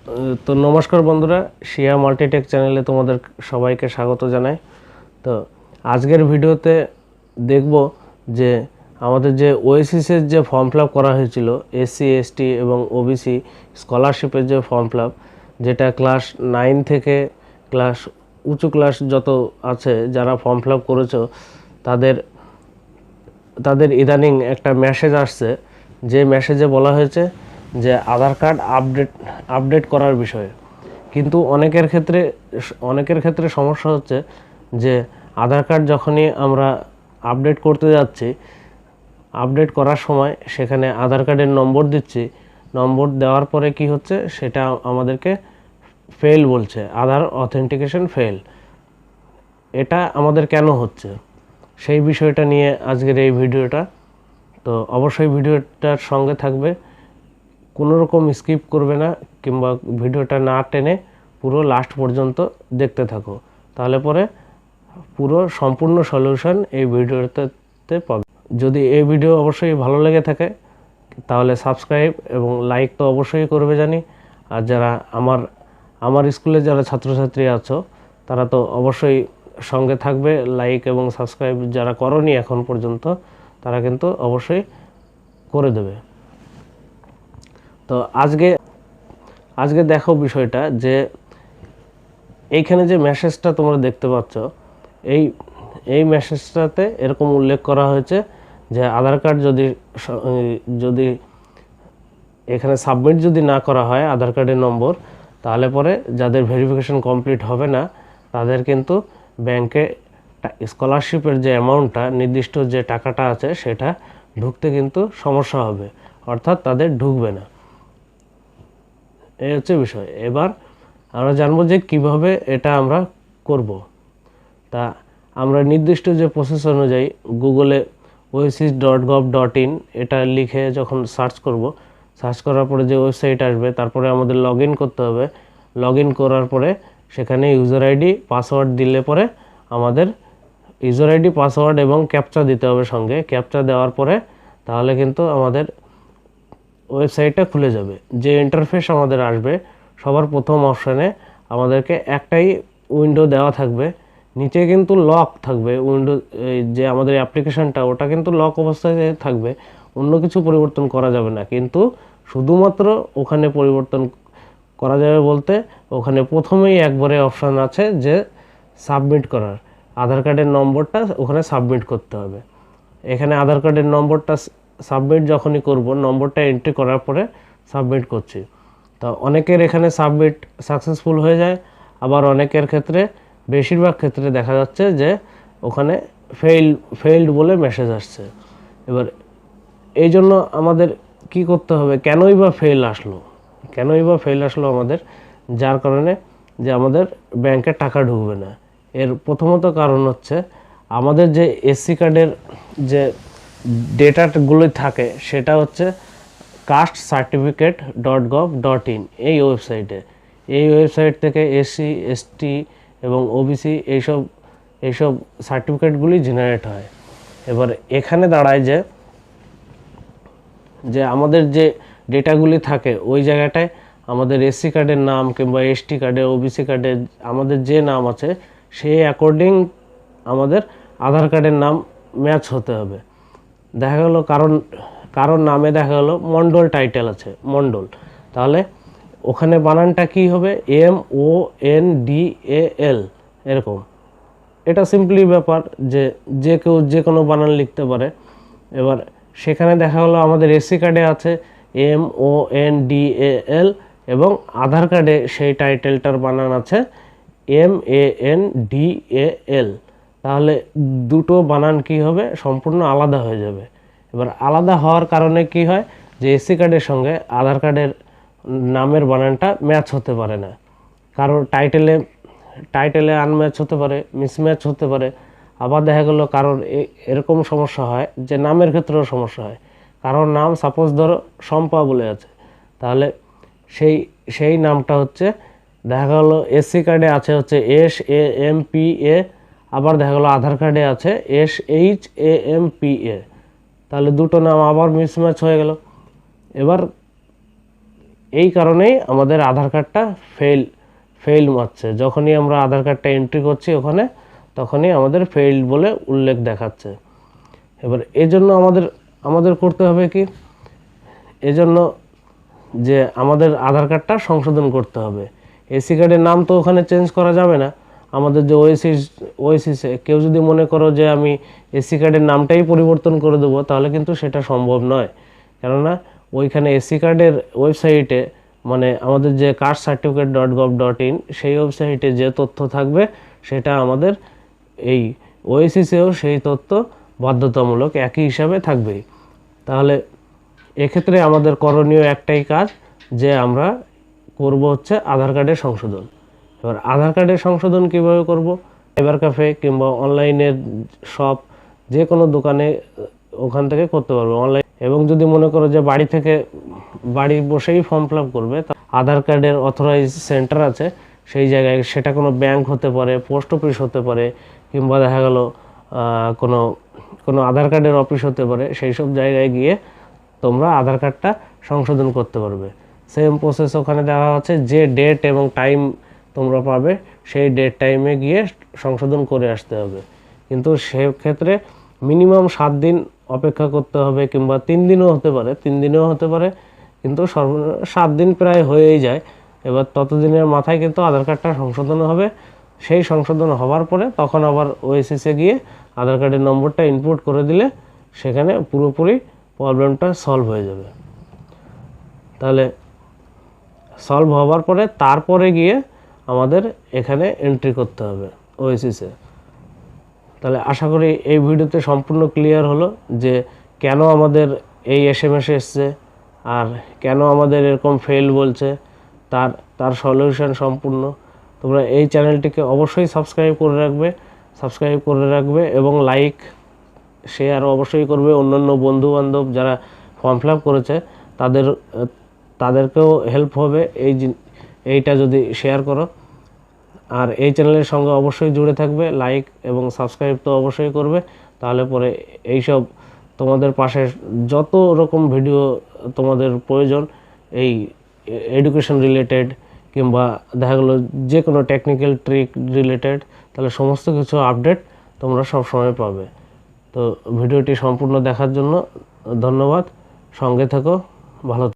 তো নমস্কার বন্ধুরা, শিয়া মাল্টিটেক চ্যানেলে তোমাদের সবাইকে স্বাগত জানাই। তো আজকের ভিডিওতে দেখব যে আমাদের যে ওএসিসের যে ফর্ম ফিল আপ করা হয়েছিল এসসি এসটি এবং ওবিসি স্কলারশিপের যে ফর্ম ফিল আপ, যেটা ক্লাস 9 থেকে ক্লাস উঁচু ক্লাস যত আছে যারা ফর্ম ফিল আপ করেছো তাদের ইদানিং একটা মেসেজ আসছে, যে মেসেজে বলা হয়েছে যে আধার কার্ড আপডেট করার বিষয়ে। কিন্তু অনেকের ক্ষেত্রে সমস্যা হচ্ছে যে আধার কার্ড যখনই আমরা আপডেট করতে যাচ্ছি, আপডেট করার সময় সেখানে আধার কার্ডের নম্বর দিচ্ছি, নম্বর দেওয়ার পরে কি হচ্ছে সেটা আমাদেরকে ফেল বলছে, আধার অথেন্টিকেশন ফেল। এটা আমাদের কেন হচ্ছে সেই বিষয়টা নিয়ে আজকের এই ভিডিওটা। তো অবশ্যই ভিডিওটার সঙ্গে থাকবে, কোনো রকম স্কিপ করবে না কিংবা ভিডিওটা না টেনে পুরো লাস্ট পর্যন্ত দেখতে থাকো, তাহলে পরে পুরো সম্পূর্ণ সলিউশন এই ভিডিওতে পাবে। যদি এই ভিডিও অবশ্যই ভালো লেগে থাকে তাহলে সাবস্ক্রাইব এবং লাইক তো অবশ্যই করবে জানি। আর যারা আমার স্কুলে যারা ছাত্রছাত্রী আছো তারা তো অবশ্যই সঙ্গে থাকবে, লাইক এবং সাবস্ক্রাইব যারা করনি এখন পর্যন্ত তারা কিন্তু অবশ্যই করে দেবে। তো আজকে দেখো বিষয়টা, যে এইখানে যে মেসেজটা তোমরা দেখতে পাচ্ছ, এই মেসেজটাতে এরকম উল্লেখ করা হয়েছে যে আধার কার্ড যদি এখানে সাবমিট যদি না করা হয় আধার কার্ডের নম্বর, তাহলে পরে যাদের ভেরিফিকেশন কমপ্লিট হবে না তাদের কিন্তু ব্যাংকে স্কলারশিপের যে অ্যামাউন্টটা, নির্দিষ্ট যে টাকাটা আছে সেটা ঢুকতে কিন্তু সমস্যা হবে, অর্থাৎ তাদের ঢুকবে না। এই হচ্ছে বিষয়। এবার আমরা জানবো যে কিভাবে এটা আমরা করব। তা আমরা নির্দিষ্ট যে প্রসেস অনুযায়ী গুগলে oasis.gov.in এটা লিখে যখন সার্চ করব, সার্চ করার পরে যে ওয়েবসাইট আসবে তারপরে আমাদের লগ ইন করতে হবে। লগ ইন করার পরে সেখানে ইউজার আইডি পাসওয়ার্ড দিলে পরে আমাদের ইউজার আইডি পাসওয়ার্ড এবং ক্যাপচা দিতে হবে সঙ্গে। ক্যাপচা দেওয়ার পরে তাহলে কিন্তু আমাদের ওয়েবসাইটটা খুলে যাবে। যে ইন্টারফেস আমাদের আসবে, সবার প্রথম অপশানে আমাদেরকে একটাই উইন্ডো দেওয়া থাকবে, নিচে কিন্তু লক থাকবে। উইন্ডো যে আমাদের অ্যাপ্লিকেশানটা ওটা কিন্তু লক অবস্থায় থাকবে, অন্য কিছু পরিবর্তন করা যাবে না। কিন্তু শুধুমাত্র ওখানে পরিবর্তন করা যাবে বলতে ওখানে প্রথমেই একবারে অপশান আছে যে সাবমিট করার, আধার কার্ডের নম্বরটা ওখানে সাবমিট করতে হবে। এখানে আধার কার্ডের নম্বরটা সাবমিট যখনই করব, নম্বরটা এন্ট্রি করার পরে সাবমিট করছি। তো অনেকের এখানে সাবমিট সাকসেসফুল হয়ে যায়, আবার অনেকের ক্ষেত্রে, বেশিরভাগ ক্ষেত্রে দেখা যাচ্ছে যে ওখানে ফেইল্ড বলে মেসেজ আসছে। এবার এই জন্য আমাদের কি করতে হবে, কেনই বা ফেল আসলো আমাদের, যার কারণে যে আমাদের ব্যাংকে টাকা ঢুকবে না। এর প্রথমত কারণ হচ্ছে আমাদের যে এসসি কার্ডের যে ডেটাগুলো থাকে সেটা হচ্ছে castecertificate.gov.in এই ওয়েবসাইট থেকে এসসি এসটি এবং ওবিসি এইসব সার্টিফিকেটগুলি জেনারেট হয়। এবার এখানে দাঁড়ায় যে আমাদের যে ডেটাগুলি থাকে ওই জায়গাটায় আমাদের এসসি কার্ডের নাম কিংবা এসটি কার্ডে ওবিসি কার্ডে আমাদের যে নাম আছে সেই অ্যাকর্ডিং আমাদের আধার কার্ডের নাম ম্যাচ হতে হবে। দেখা গেল কারণ নামে দেখা গেল মণ্ডল টাইটেল আছে, মণ্ডল, তাহলে ওখানে বানানটা কি হবে, MONDAL এরকম। এটা সিম্পলি ব্যাপার, যে কেউ যে কোনো বানান লিখতে পারে। এবার সেখানে দেখা হলো আমাদের এসসি কার্ডে আছে MONDAL এবং আধার কার্ডে সেই টাইটেলটার বানান আছে MANDAL। তাহলে দুটো বানান কি হবে, সম্পূর্ণ আলাদা হয়ে যাবে। এবার আলাদা হওয়ার কারণে কি হয়, যে এসসি কার্ডের সঙ্গে আধার কার্ডের নামের বানানটা ম্যাচ হতে পারে না। কারোর টাইটেলে আনম্যাচ হতে পারে, মিসম্যাচ হতে পারে। আবার দেখা গেলো কারোর এরকম সমস্যা হয় যে নামের ক্ষেত্রেও সমস্যা হয়। কারোর নাম সাপোজ ধরো শম্পা বলে আছে, তাহলে সেই নামটা হচ্ছে দেখা গেলো এসসি কার্ডে আছে হচ্ছে SAMPA, আবার দেখা গেলো আধার কার্ডে আছে SHAMPA। তাহলে দুটো নাম আবার মিসম্যাচ হয়ে গেল। এবার এই কারণেই আমাদের আধার কার্ডটা ফেইল মারছে। যখনই আমরা আধার কার্ডটা এন্ট্রি করছি ওখানে, তখনই আমাদের ফেইল্ড বলে উল্লেখ দেখাচ্ছে। এবার এজন্য আমাদের করতে হবে কি, এজন্য যে আমাদের আধার কার্ডটা সংশোধন করতে হবে। এসি কার্ডের নাম তো ওখানে চেঞ্জ করা যাবে না। আমাদের যে ওয়েসিসে কেউ যদি মনে করো যে আমি এসি কার্ডের নামটাই পরিবর্তন করে দেবো, তাহলে কিন্তু সেটা সম্ভব নয়। কেননা ওইখানে এসি কার্ডের ওয়েবসাইটে, মানে আমাদের যে castecertificate.gov.in, সেই ওয়েবসাইটে যে তথ্য থাকবে সেটা আমাদের এই ওএসিসেও সেই তথ্য বাধ্যতামূলক একই হিসাবে থাকবেই। তাহলে এক্ষেত্রে আমাদের করণীয় একটাই কাজ, যে আমরা করব হচ্ছে আধার কার্ডের সংশোধন। এবার আধার কার্ডের সংশোধন কীভাবে করব? সাইবার ক্যাফে কিংবা অনলাইনের শপ, যে কোনো দোকানে ওখান থেকে করতে পারবে অনলাইন। এবং যদি মনে করো যে বাড়ি বসেই ফর্ম ফিল আপ করবে, আধার কার্ডের অথরাইজ সেন্টার আছে সেই জায়গায়, সেটা কোনো ব্যাংক হতে পারে, পোস্ট অফিস হতে পারে, কিংবা দেখা গেল কোনো আধার কার্ডের অফিস হতে পারে, সেই সব জায়গায় গিয়ে তোমরা আধার কার্ডটা সংশোধন করতে পারবে। সেম প্রসেস ওখানে দেওয়া আছে, যে ডেট এবং টাইম তোমরা পাবে সেই ডেট টাইমে গিয়ে সংশোধন করে আসতে হবে। কিন্তু সেক্ষেত্রে মিনিমাম 7 দিন অপেক্ষা করতে হবে, কিংবা 3 দিনও হতে পারে, কিন্তু 7 দিন প্রায় হয়েই যায়। এবার ততদিনের মাথায় কিন্তু আধার কার্ডটা সংশোধন হবে। সেই সংশোধন হওয়ার পরে তখন আবার ওএসিসে গিয়ে আধার কার্ডের নম্বরটা ইনপুট করে দিলে সেখানে পুরোপুরি প্রবলেমটা সলভ হয়ে যাবে। তাহলে সলভ হওয়ার পরে তারপরে গিয়ে আমাদের এখানে এন্ট্রি করতে হবে ওএসিসে। তাহলে আশা করি এই ভিডিওতে সম্পূর্ণ ক্লিয়ার হলো যে কেন আমাদের এই এসএমএস এসছে আর কেন আমাদের এরকম ফেল বলছে, তার সলিউশন সম্পূর্ণ। তোমরা এই চ্যানেলটিকে অবশ্যই সাবস্ক্রাইব করে রাখবে এবং লাইক শেয়ার অবশ্যই করবে। অন্যান্য বন্ধুবান্ধব যারা ফর্ম ফিল আপ করেছে তাদেরকেও হেল্প হবে এইটা যদি শেয়ার করো। আর এই চ্যানেলের সঙ্গে অবশ্যই জুড়ে থাকবে, লাইক এবং সাবস্ক্রাইব তো অবশ্যই করবে। তাহলে পরে এইসব তোমাদের পাশে যত রকম ভিডিও তোমাদের প্রয়োজন, এই এডুকেশন রিলেটেড কিংবা দেখা গেলো যে কোনো টেকনিক্যাল ট্রিক রিলেটেড, তাহলে সমস্ত কিছু আপডেট তোমরা সব সময় পাবে। তো ভিডিওটি সম্পূর্ণ দেখার জন্য ধন্যবাদ। সঙ্গে থেকো, ভালো।